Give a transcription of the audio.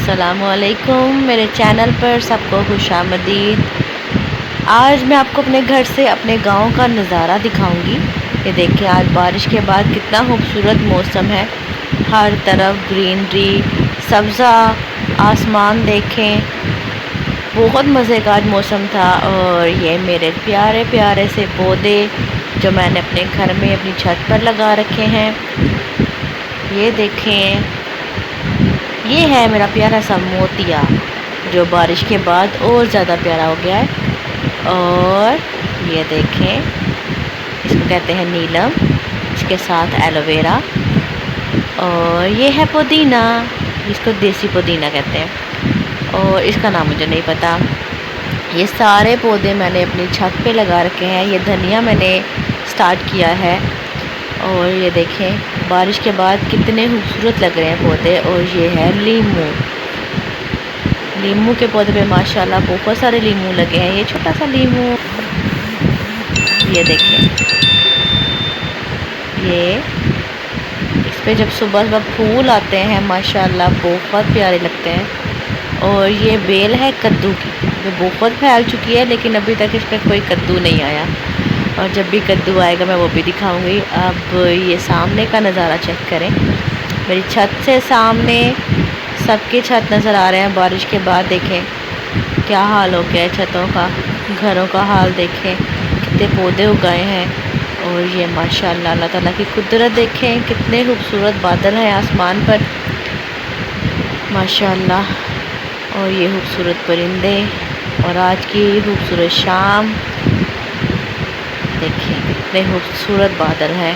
अस्सलामुअलैकुम, मेरे चैनल पर सबको खुशामदीद। आज मैं आपको अपने घर से अपने गांव का नज़ारा दिखाऊंगी। ये देखिए, आज बारिश के बाद कितना खूबसूरत मौसम है। हर तरफ ग्रीनरी, सब्ज़ा आसमान देखें, बहुत मज़े का आज मौसम था। और ये मेरे प्यारे प्यारे से पौधे जो मैंने अपने घर में अपनी छत पर लगा रखे हैं, ये देखें। ये है मेरा प्यारा सा मोतिया जो बारिश के बाद और ज़्यादा प्यारा हो गया है। और ये देखें, इसको कहते हैं नीलम, इसके साथ एलोवेरा। और ये है पुदीना, इसको देसी पुदीना कहते हैं और इसका नाम मुझे नहीं पता। ये सारे पौधे मैंने अपनी छत पे लगा रखे हैं। ये धनिया मैंने स्टार्ट किया है। और ये देखें, बारिश के बाद कितने खूबसूरत लग रहे हैं पौधे। और ये है लीमू, लीमू के पौधे पे माशाल्लाह बहुत सारे लीमू लगे हैं। ये छोटा सा लीमू, ये देखें, ये इस पे जब सुबह सुबह फूल आते हैं माशाल्लाह बहुत प्यारे लगते हैं। और ये बेल है कद्दू की, जो बहुत फैल चुकी है, लेकिन अभी तक इस पर कोई कद्दू नहीं आया। और जब भी कद्दू आएगा मैं वो भी दिखाऊंगी। अब ये सामने का नज़ारा चेक करें, मेरी छत से सामने सबके छत नज़र आ रहे हैं। बारिश के बाद देखें क्या हाल हो गया है छतों का, घरों का हाल देखें, कितने पौधे उगाए हैं। और ये माशाल्लाह अल्लाह ताला की कुदरत देखें, कितने खूबसूरत बादल हैं आसमान पर माशाल्लाह। और ये खूबसूरत परिंदे और आज की खूबसूरत शाम, देखें कितने खूबसूरत बादल हैं।